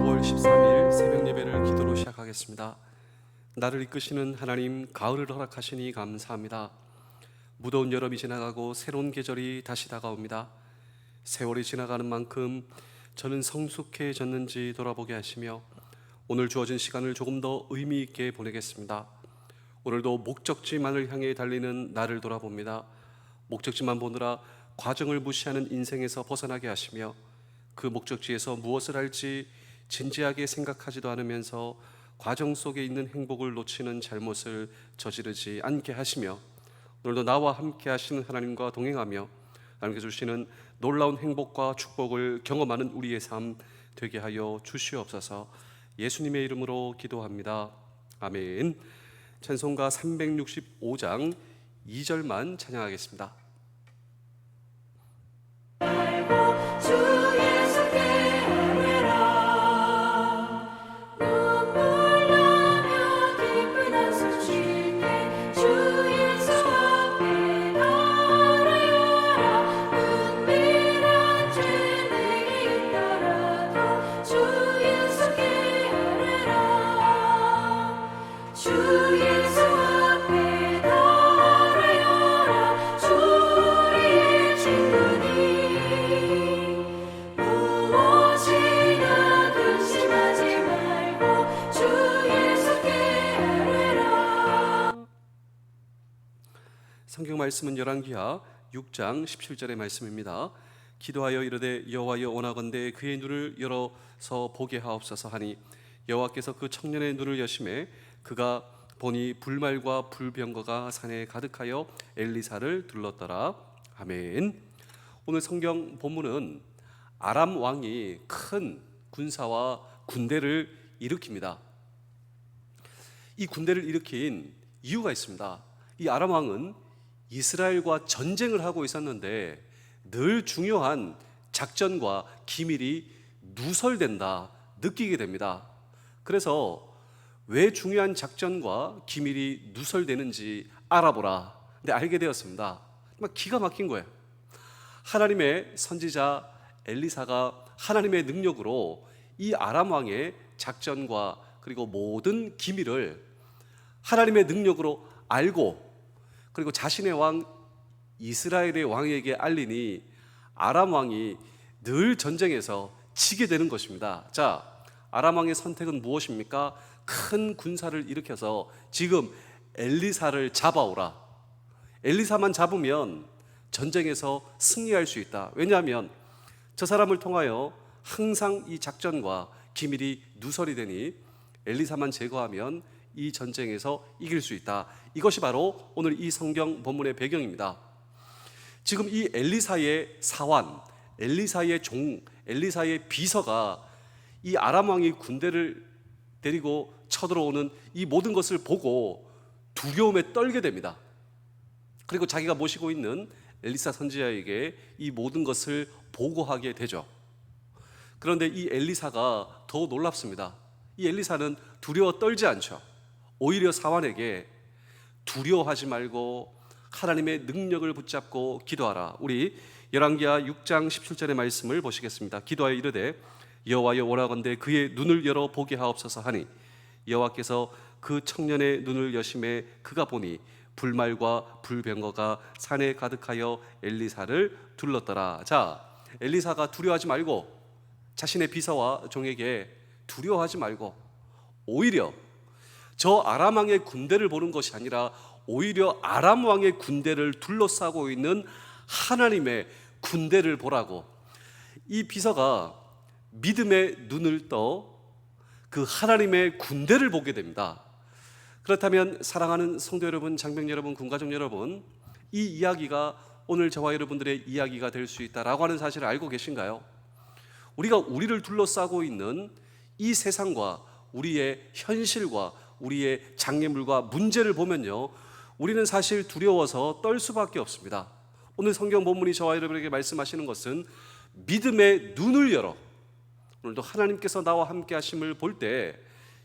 5월 13일 새벽 예배를 기도로 시작하겠습니다. 나를 이끄시는 하나님, 가을을 허락하시니 감사합니다. 무더운 여름이 지나가고 새로운 계절이 다시 다가옵니다. 세월이 지나가는 만큼 저는 성숙해졌는지 돌아보게 하시며 오늘 주어진 시간을 조금 더 의미 있게 보내겠습니다. 오늘도 목적지만을 향해 달리는 나를 돌아봅니다. 목적지만 보느라 과정을 무시하는 인생에서 벗어나게 하시며 그 목적지에서 무엇을 할지 진지하게 생각하지도 않으면서 과정 속에 있는 행복을 놓치는 잘못을 저지르지 않게 하시며 오늘도 나와 함께 하시는 하나님과 동행하며 하나님께 주시는 놀라운 행복과 축복을 경험하는 우리의 삶 되게 하여 주시옵소서. 예수님의 이름으로 기도합니다. 아멘. 찬송가 365장 2절만 찬양하겠습니다. 성경 말씀은 열왕기하 6장 17절의 말씀입니다. 기도하여 이르되 여호와여 원하건대 그의 눈을 열어서 보게 하옵소서 하니 여호와께서 그 청년의 눈을 여심해 그가 보니 불말과 불병거가 산에 가득하여 엘리사를 둘렀더라. 아멘. 오늘 성경 본문은 아람 왕이 큰 군사와 군대를 일으킵니다. 이 군대를 일으킨 이유가 있습니다. 이 아람 왕은 이스라엘과 전쟁을 하고 있었는데 늘 중요한 작전과 기밀이 누설된다 느끼게 됩니다. 그래서 왜 중요한 작전과 기밀이 누설되는지 알아보라. 근데 알게 되었습니다. 막 기가 막힌 거예요. 하나님의 선지자 엘리사가 하나님의 능력으로 이 아람 왕의 작전과 그리고 모든 기밀을 하나님의 능력으로 알고 그리고 자신의 왕 이스라엘의 왕에게 알리니 아람 왕이 늘 전쟁에서 지게 되는 것입니다. 자, 아람 왕의 선택은 무엇입니까? 큰 군사를 일으켜서 지금 엘리사를 잡아오라. 엘리사만 잡으면 전쟁에서 승리할 수 있다. 왜냐하면 저 사람을 통하여 항상 이 작전과 기밀이 누설이 되니 엘리사만 제거하면 이 전쟁에서 이길 수 있다. 이것이 바로 오늘 이 성경 본문의 배경입니다. 지금 이 엘리사의 사환, 엘리사의 종, 엘리사의 비서가 이 아람 왕이 군대를 데리고 쳐들어오는 이 모든 것을 보고 두려움에 떨게 됩니다. 그리고 자기가 모시고 있는 엘리사 선지자에게 이 모든 것을 보고하게 되죠. 그런데 이 엘리사가 더 놀랍습니다. 이 엘리사는 두려워 떨지 않죠. 오히려 사환에게 두려워하지 말고 하나님의 능력을 붙잡고 기도하라. 우리 열왕기하 6장 17절의 말씀을 보시겠습니다. 기도하여 이르되 여호와여 원하건대 그의 눈을 열어 보게 하옵소서 하니 여호와께서 그 청년의 눈을 여심해 그가 보니 불말과 불병거가 산에 가득하여 엘리사를 둘렀더라. 자, 엘리사가 두려워하지 말고 자신의 비서와 종에게 두려워하지 말고 오히려 저 아람 왕의 군대를 보는 것이 아니라 오히려 아람 왕의 군대를 둘러싸고 있는 하나님의 군대를 보라고 이 비서가 믿음의 눈을 떠 그 하나님의 군대를 보게 됩니다. 그렇다면 사랑하는 성도 여러분, 장병 여러분, 군가족 여러분, 이 이야기가 오늘 저와 여러분들의 이야기가 될 수 있다라고 하는 사실을 알고 계신가요? 우리가 우리를 둘러싸고 있는 이 세상과 우리의 현실과 우리의 장애물과 문제를 보면요, 우리는 사실 두려워서 떨 수밖에 없습니다. 오늘 성경 본문이 저와 여러분에게 말씀하시는 것은 믿음의 눈을 열어 오늘도 하나님께서 나와 함께 하심을 볼 때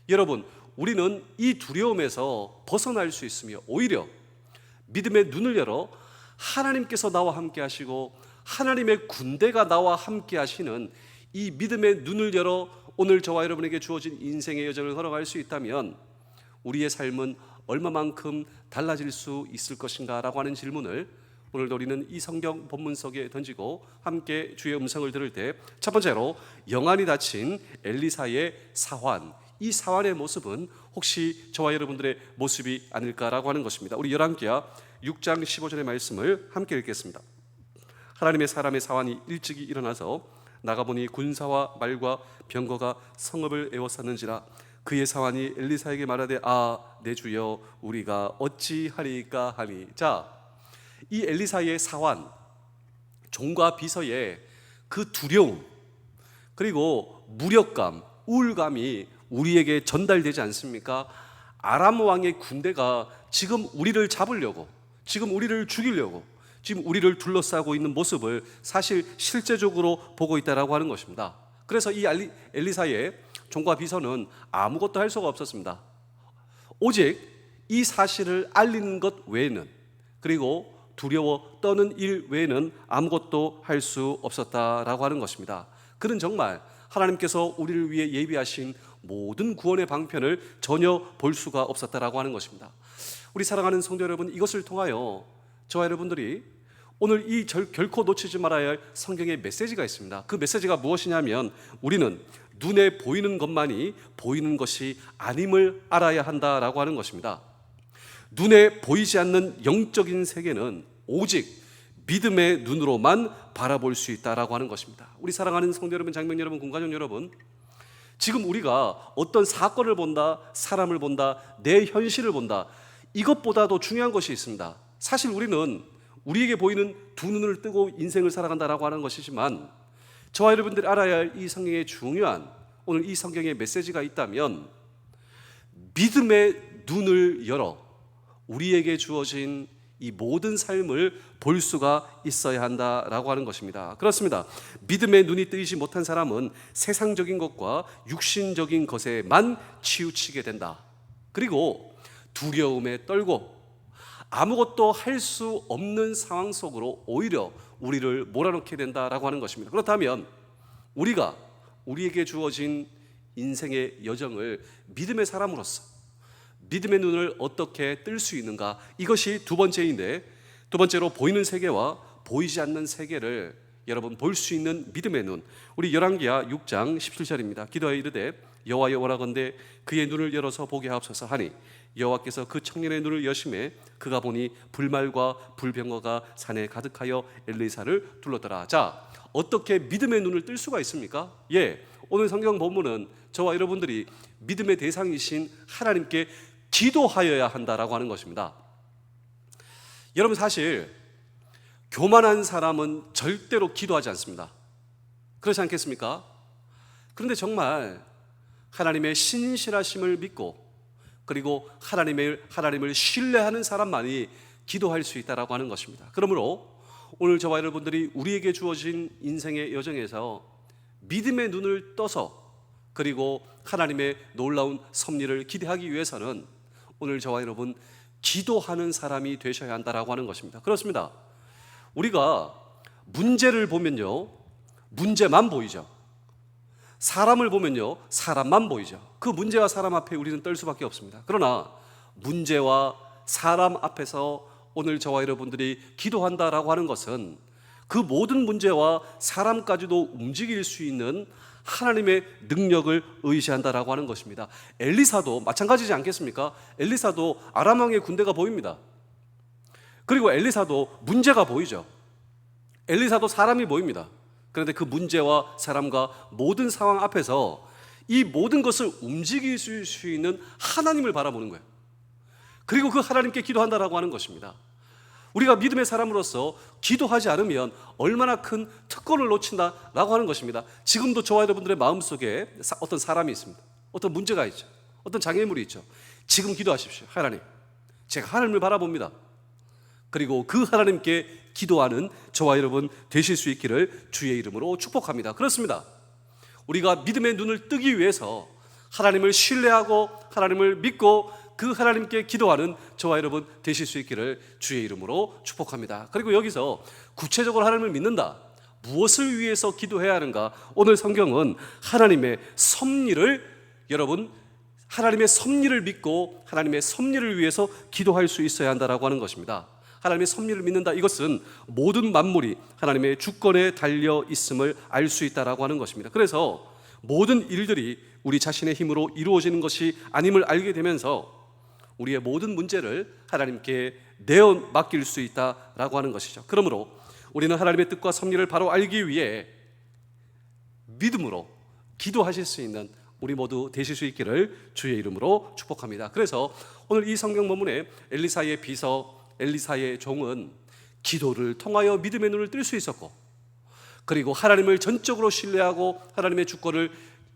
여러분 우리는 이 두려움에서 벗어날 수 있으며 오히려 믿음의 눈을 열어 하나님께서 나와 함께 하시고 하나님의 군대가 나와 함께 하시는 이 믿음의 눈을 열어 오늘 저와 여러분에게 주어진 인생의 여정을 걸어갈 수 있다면 우리의 삶은 얼마만큼 달라질 수 있을 것인가 라고 하는 질문을 오늘도 우리는 이 성경 본문 속에 던지고 함께 주의 음성을 들을 때, 첫 번째로 영안이 닫힌 엘리사의 사환, 이 사환의 모습은 혹시 저와 여러분들의 모습이 아닐까라고 하는 것입니다. 우리 열왕기하 6장 15절의 말씀을 함께 읽겠습니다. 하나님의 사람의 사환이 일찍이 일어나서 나가보니 군사와 말과 병거가 성읍을 에워쌌는지라. 그의 사환이 엘리사에게 말하되 내 주여 우리가 어찌하리까 하니. 자, 이 엘리사의 사환, 종과 비서의 그 두려움 그리고 무력감, 우울감이 우리에게 전달되지 않습니까? 아람 왕의 군대가 지금 우리를 잡으려고, 지금 우리를 죽이려고, 지금 우리를 둘러싸고 있는 모습을 사실 실제적으로 보고 있다라고 하는 것입니다. 그래서 이 엘리사의 종과 비서는 아무것도 할 수가 없었습니다. 오직 이 사실을 알리는 것 외에는, 그리고 두려워 떠는 일 외에는 아무것도 할 수 없었다라고 하는 것입니다. 그는 정말 하나님께서 우리를 위해 예비하신 모든 구원의 방편을 전혀 볼 수가 없었다라고 하는 것입니다. 우리 사랑하는 성도 여러분, 이것을 통하여 저와 여러분들이 오늘 이 결코 놓치지 말아야 할 성경의 메시지가 있습니다. 그 메시지가 무엇이냐면, 우리는 눈에 보이는 것만이 보이는 것이 아님을 알아야 한다라고 하는 것입니다. 눈에 보이지 않는 영적인 세계는 오직 믿음의 눈으로만 바라볼 수 있다라고 하는 것입니다. 우리 사랑하는 성도 여러분, 장명 여러분, 군가족 여러분, 지금 우리가 어떤 사건을 본다, 사람을 본다, 내 현실을 본다, 이것보다도 중요한 것이 있습니다. 사실 우리는 우리에게 보이는 두 눈을 뜨고 인생을 살아간다라고 하는 것이지만, 저와 여러분들이 알아야 할 이 성경의 중요한, 오늘 이 성경의 메시지가 있다면, 믿음의 눈을 열어 우리에게 주어진 이 모든 삶을 볼 수가 있어야 한다라고 하는 것입니다. 그렇습니다. 믿음의 눈이 뜨이지 못한 사람은 세상적인 것과 육신적인 것에만 치우치게 된다. 그리고 두려움에 떨고 아무것도 할 수 없는 상황 속으로 오히려 우리를 몰아넣게 된다라고 하는 것입니다. 그렇다면 우리가 우리에게 주어진 인생의 여정을 믿음의 사람으로서 믿음의 눈을 어떻게 뜰 수 있는가, 이것이 두 번째인데, 두 번째로 보이는 세계와 보이지 않는 세계를 여러분 볼 수 있는 믿음의 눈, 우리 열왕기하 6장 17절입니다. 기도하여 이르되 여호와여 원하건대 그의 눈을 열어서 보게 하옵소서 하니 여호와께서 그 청년의 눈을 여심해 그가 보니 불말과 불병거가 산에 가득하여 엘리사를 둘렀더라. 자, 어떻게 믿음의 눈을 뜰 수가 있습니까? 오늘 성경 본문은 저와 여러분들이 믿음의 대상이신 하나님께 기도하여야 한다라고 하는 것입니다. 여러분, 사실 교만한 사람은 절대로 기도하지 않습니다. 그렇지 않겠습니까? 그런데 정말 하나님의 신실하심을 믿고 그리고 하나님을 신뢰하는 사람만이 기도할 수 있다라고 하는 것입니다. 그러므로 오늘 저와 여러분들이 우리에게 주어진 인생의 여정에서 믿음의 눈을 떠서 그리고 하나님의 놀라운 섭리를 기대하기 위해서는 오늘 저와 여러분 기도하는 사람이 되셔야 한다라고 하는 것입니다. 그렇습니다. 우리가 문제를 보면요, 문제만 보이죠. 사람을 보면요, 사람만 보이죠. 그 문제와 사람 앞에 우리는 떨 수밖에 없습니다. 그러나 문제와 사람 앞에서 오늘 저와 여러분들이 기도한다라고 하는 것은 그 모든 문제와 사람까지도 움직일 수 있는 하나님의 능력을 의지한다라고 하는 것입니다. 엘리사도 마찬가지지 않겠습니까? 엘리사도 아람 왕의 군대가 보입니다. 그리고 엘리사도 문제가 보이죠. 엘리사도 사람이 보입니다. 그런데 그 문제와 사람과 모든 상황 앞에서 이 모든 것을 움직일 수 있는 하나님을 바라보는 거예요. 그리고 그 하나님께 기도한다라고 하는 것입니다. 우리가 믿음의 사람으로서 기도하지 않으면 얼마나 큰 특권을 놓친다라고 하는 것입니다. 지금도 저와 여러분들의 마음속에 어떤 사람이 있습니다. 어떤 문제가 있죠. 어떤 장애물이 있죠. 지금 기도하십시오. 하나님, 제가 하나님을 바라봅니다. 그리고 그 하나님께 기도하는 저와 여러분 되실 수 있기를 주의 이름으로 축복합니다. 그렇습니다. 우리가 믿음의 눈을 뜨기 위해서 하나님을 신뢰하고 하나님을 믿고 그 하나님께 기도하는 저와 여러분 되실 수 있기를 주의 이름으로 축복합니다. 그리고 여기서 구체적으로 하나님을 믿는다, 무엇을 위해서 기도해야 하는가? 오늘 성경은 하나님의 섭리를, 여러분, 하나님의 섭리를 믿고 하나님의 섭리를 위해서 기도할 수 있어야 한다라고 하는 것입니다. 하나님의 섭리를 믿는다, 이것은 모든 만물이 하나님의 주권에 달려 있음을 알 수 있다라고 하는 것입니다. 그래서 모든 일들이 우리 자신의 힘으로 이루어지는 것이 아님을 알게 되면서 우리의 모든 문제를 하나님께 내어 맡길 수 있다라고 하는 것이죠. 그러므로 우리는 하나님의 뜻과 섭리를 바로 알기 위해 믿음으로 기도하실 수 있는 우리 모두 되실 수 있기를 주의 이름으로 축복합니다. 그래서 오늘 이 성경 본문에 엘리사의 비서, 엘리사의 종은 기도를 통하여 믿음의 눈을 뜰 수 있었고, 그리고 하나님을 전적으로 신뢰하고 하나님의 주권을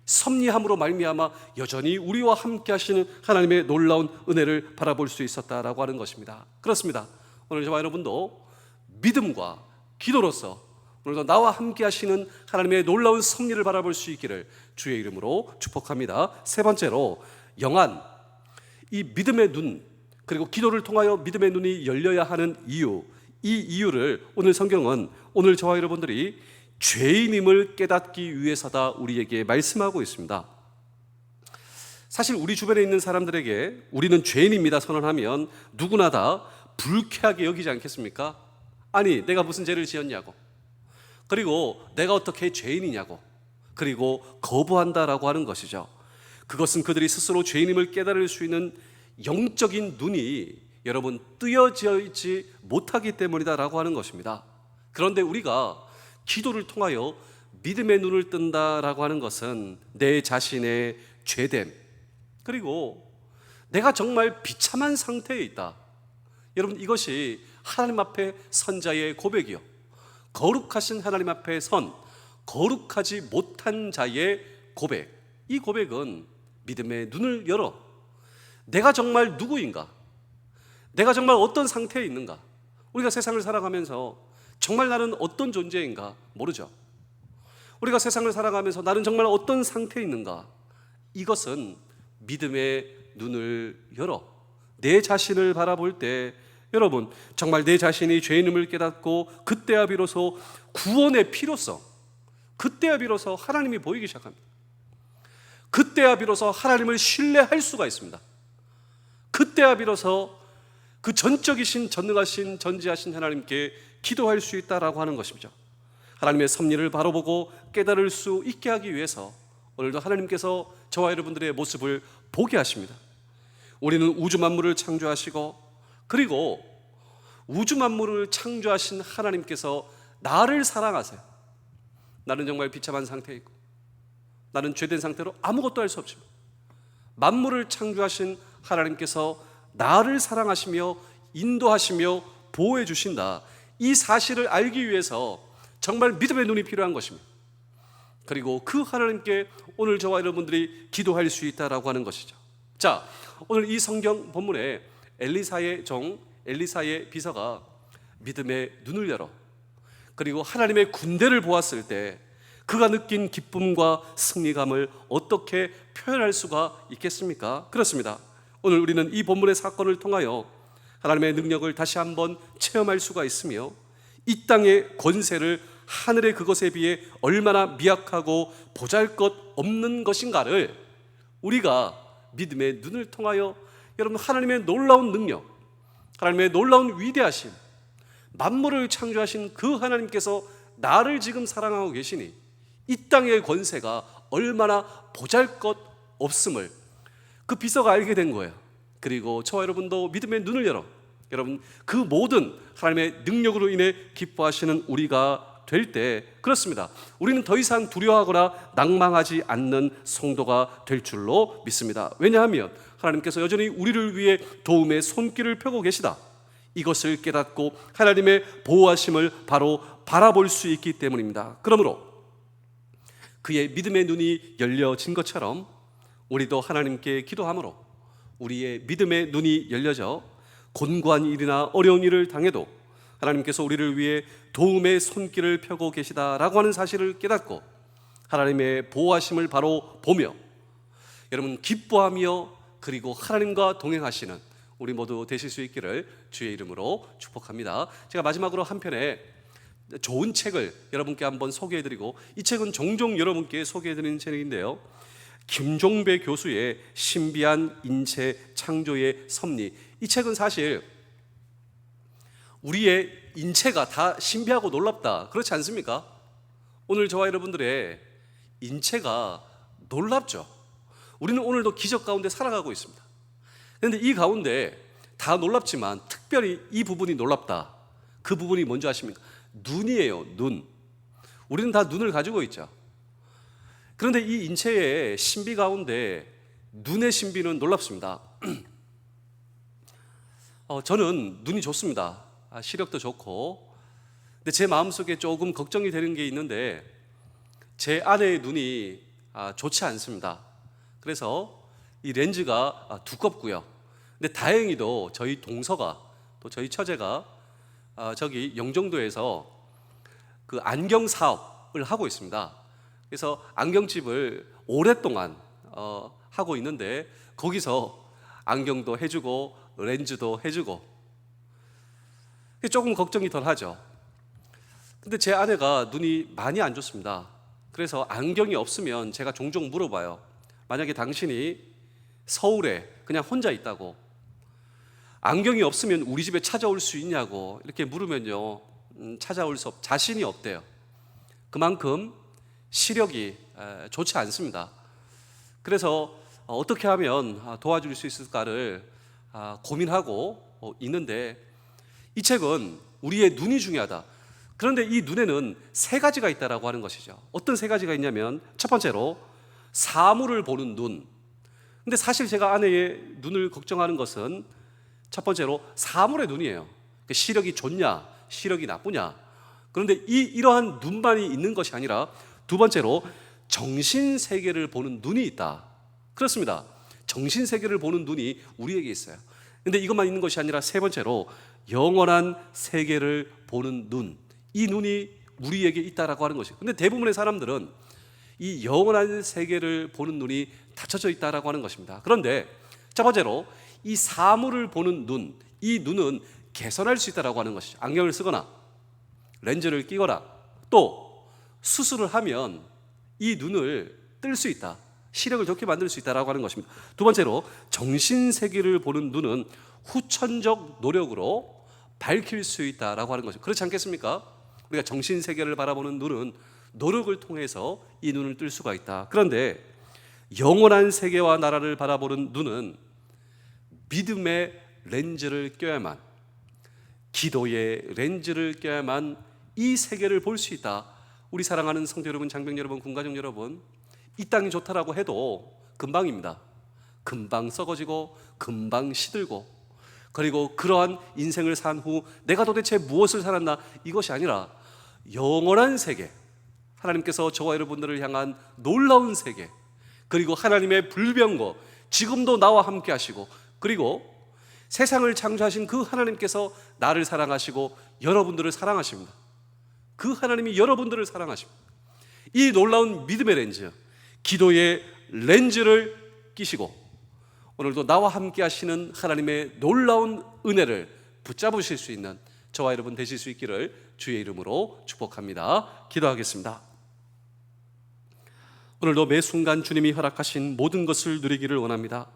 섭리함으로 말미암아 여전히 우리와 함께 하시는 하나님의 놀라운 은혜를 바라볼 수 있었다라고 하는 것입니다. 그렇습니다. 오늘 저와 여러분도 믿음과 기도로서 오늘도 나와 함께 하시는 하나님의 놀라운 섭리를 바라볼 수 있기를 주의 이름으로 축복합니다. 세 번째로, 영안, 이 믿음의 눈, 그리고 기도를 통하여 믿음의 눈이 열려야 하는 이유, 이 이유를 오늘 성경은 오늘 저와 여러분들이 죄인임을 깨닫기 위해서다 우리에게 말씀하고 있습니다. 사실 우리 주변에 있는 사람들에게 우리는 죄인입니다 선언하면 누구나 다 불쾌하게 여기지 않겠습니까? 아니, 내가 무슨 죄를 지었냐고, 그리고 내가 어떻게 죄인이냐고, 그리고 거부한다라고 하는 것이죠. 그것은 그들이 스스로 죄인임을 깨달을 수 있는 영적인 눈이 여러분 뜨여져 있지 못하기 때문이다라고 하는 것입니다. 그런데 우리가 기도를 통하여 믿음의 눈을 뜬다라고 하는 것은 내 자신의 죄됨, 그리고 내가 정말 비참한 상태에 있다, 여러분 이것이 하나님 앞에 선자의 고백이요, 거룩하신 하나님 앞에 선 거룩하지 못한 자의 고백, 이 고백은 믿음의 눈을 열어 내가 정말 누구인가, 내가 정말 어떤 상태에 있는가, 우리가 세상을 살아가면서 정말 나는 어떤 존재인가 모르죠. 우리가 세상을 살아가면서 나는 정말 어떤 상태에 있는가, 이것은 믿음의 눈을 열어 내 자신을 바라볼 때 여러분 정말 내 자신이 죄인임을 깨닫고 그때야 비로소 구원의 필요성, 그때야 비로소 하나님이 보이기 시작합니다. 그때야 비로소 하나님을 신뢰할 수가 있습니다. 그때야 비로소 그 전적이신 전능하신 전지하신 하나님께 기도할 수 있다라고 하는 것이죠. 하나님의 섭리를 바로 보고 깨달을 수 있게 하기 위해서 오늘도 하나님께서 저와 여러분들의 모습을 보게 하십니다. 우리는 우주 만물을 창조하시고, 그리고 우주 만물을 창조하신 하나님께서 나를 사랑하세요. 나는 정말 비참한 상태에 있고 나는 죄된 상태로 아무것도 할 수 없지만 만물을 창조하신 하나님께서 나를 사랑하시며 인도하시며 보호해 주신다, 이 사실을 알기 위해서 정말 믿음의 눈이 필요한 것입니다. 그리고 그 하나님께 오늘 저와 여러분들이 기도할 수 있다라고 하는 것이죠. 자, 오늘 이 성경 본문에 엘리사의 종, 엘리사의 비서가 믿음의 눈을 열어 그리고 하나님의 군대를 보았을 때 그가 느낀 기쁨과 승리감을 어떻게 표현할 수가 있겠습니까? 그렇습니다. 오늘 우리는 이 본문의 사건을 통하여 하나님의 능력을 다시 한번 체험할 수가 있으며 이 땅의 권세를 하늘의 그것에 비해 얼마나 미약하고 보잘것없는 것인가를 우리가 믿음의 눈을 통하여 여러분 하나님의 놀라운 능력, 하나님의 놀라운 위대하심, 만물을 창조하신 그 하나님께서 나를 지금 사랑하고 계시니 이 땅의 권세가 얼마나 보잘것없음을 그 비서가 알게 된 거예요. 그리고 저와 여러분도 믿음의 눈을 열어 여러분 그 모든 하나님의 능력으로 인해 기뻐하시는 우리가 될 때, 그렇습니다, 우리는 더 이상 두려워하거나 낭망하지 않는 성도가 될 줄로 믿습니다. 왜냐하면 하나님께서 여전히 우리를 위해 도움의 손길을 펴고 계시다, 이것을 깨닫고 하나님의 보호하심을 바로 바라볼 수 있기 때문입니다. 그러므로 그의 믿음의 눈이 열려진 것처럼 우리도 하나님께 기도함으로 우리의 믿음의 눈이 열려져 곤고한 일이나 어려운 일을 당해도 하나님께서 우리를 위해 도움의 손길을 펴고 계시다라고 하는 사실을 깨닫고 하나님의 보호하심을 바로 보며 여러분 기뻐하며 그리고 하나님과 동행하시는 우리 모두 되실 수 있기를 주의 이름으로 축복합니다. 제가 마지막으로 한 편의 좋은 책을 여러분께 한번 소개해드리고, 이 책은 종종 여러분께 소개해드리는 책인데요, 김종배 교수의 신비한 인체 창조의 섭리. 이 책은 사실 우리의 인체가 다 신비하고 놀랍다, 그렇지 않습니까? 오늘 저와 여러분들의 인체가 놀랍죠. 우리는 오늘도 기적 가운데 살아가고 있습니다. 그런데 이 가운데 다 놀랍지만 특별히 이 부분이 놀랍다. 그 부분이 뭔지 아십니까? 눈이에요. 눈. 우리는 다 눈을 가지고 있죠. 그런데 이 인체의 신비 가운데 눈의 신비는 놀랍습니다. 저는 눈이 좋습니다. 시력도 좋고. 근데 제 마음속에 조금 걱정이 되는 게 있는데, 제 아내의 눈이 좋지 않습니다. 그래서 이 렌즈가 두껍고요. 근데 다행히도 저희 동서가, 또 저희 처제가 저기 영종도에서 그 안경 사업을 하고 있습니다. 그래서 안경집을 오랫동안 하고 있는데, 거기서 안경도 해주고 렌즈도 해주고 조금 걱정이 덜 하죠. 근데 제 아내가 눈이 많이 안 좋습니다. 그래서 안경이 없으면 제가 종종 물어봐요. 만약에 당신이 서울에 그냥 혼자 있다고, 안경이 없으면 우리 집에 찾아올 수 있냐고 이렇게 물으면요, 찾아올 수 자신이 없대요. 그만큼 시력이 좋지 않습니다. 그래서 어떻게 하면 도와줄 수 있을까를 고민하고 있는데, 이 책은 우리의 눈이 중요하다. 그런데 이 눈에는 세 가지가 있다라고 하는 것이죠. 어떤 세 가지가 있냐면, 첫 번째로 사물을 보는 눈. 근데 사실 제가 아내의 눈을 걱정하는 것은 첫 번째로 사물의 눈이에요. 시력이 좋냐, 시력이 나쁘냐. 그런데 이러한 눈만이 있는 것이 아니라, 두 번째로 정신 세계를 보는 눈이 있다. 그렇습니다. 정신 세계를 보는 눈이 우리에게 있어요. 근데 이것만 있는 것이 아니라, 세 번째로 영원한 세계를 보는 눈. 이 눈이 우리에게 있다라고 하는 것이에요. 근데 대부분의 사람들은 이 영원한 세계를 보는 눈이 닫혀져 있다라고 하는 것입니다. 그런데 첫 번째로 이 사물을 보는 눈, 이 눈은 개선할 수 있다라고 하는 것이죠. 안경을 쓰거나 렌즈를 끼거나 또 수술을 하면 이 눈을 뜰 수 있다, 시력을 좋게 만들 수 있다라고 하는 것입니다. 두 번째로 정신세계를 보는 눈은 후천적 노력으로 밝힐 수 있다라고 하는 것이죠. 그렇지 않겠습니까? 우리가 정신세계를 바라보는 눈은 노력을 통해서 이 눈을 뜰 수가 있다. 그런데 영원한 세계와 나라를 바라보는 눈은 믿음의 렌즈를 껴야만, 기도의 렌즈를 껴야만 이 세계를 볼 수 있다. 우리 사랑하는 성도 여러분, 장병 여러분, 군가족 여러분, 이 땅이 좋다라고 해도 금방입니다. 금방 썩어지고 금방 시들고, 그리고 그러한 인생을 산 후 내가 도대체 무엇을 살았나, 이것이 아니라 영원한 세계, 하나님께서 저와 여러분들을 향한 놀라운 세계, 그리고 하나님의 불변고, 지금도 나와 함께 하시고, 그리고 세상을 창조하신 그 하나님께서 나를 사랑하시고 여러분들을 사랑하십니다. 그 하나님이 여러분들을 사랑하십니다. 이 놀라운 믿음의 렌즈, 기도의 렌즈를 끼시고 오늘도 나와 함께 하시는 하나님의 놀라운 은혜를 붙잡으실 수 있는 저와 여러분 되실 수 있기를 주의 이름으로 축복합니다. 기도하겠습니다. 오늘도 매 순간 주님이 허락하신 모든 것을 누리기를 원합니다.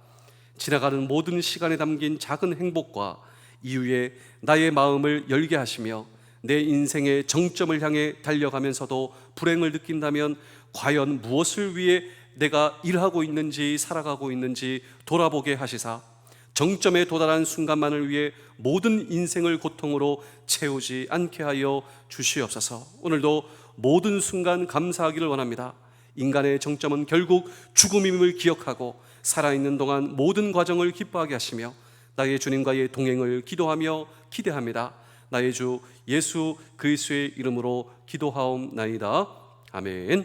지나가는 모든 시간에 담긴 작은 행복과 이유에 나의 마음을 열게 하시며, 내 인생의 정점을 향해 달려가면서도 불행을 느낀다면 과연 무엇을 위해 내가 일하고 있는지 살아가고 있는지 돌아보게 하시사, 정점에 도달한 순간만을 위해 모든 인생을 고통으로 채우지 않게 하여 주시옵소서. 오늘도 모든 순간 감사하기를 원합니다. 인간의 정점은 결국 죽음임을 기억하고 살아있는 동안 모든 과정을 기뻐하게 하시며, 나의 주님과의 동행을 기도하며 기대합니다. 나의 주 예수 그리스도의 이름으로 기도하옵나이다. 아멘.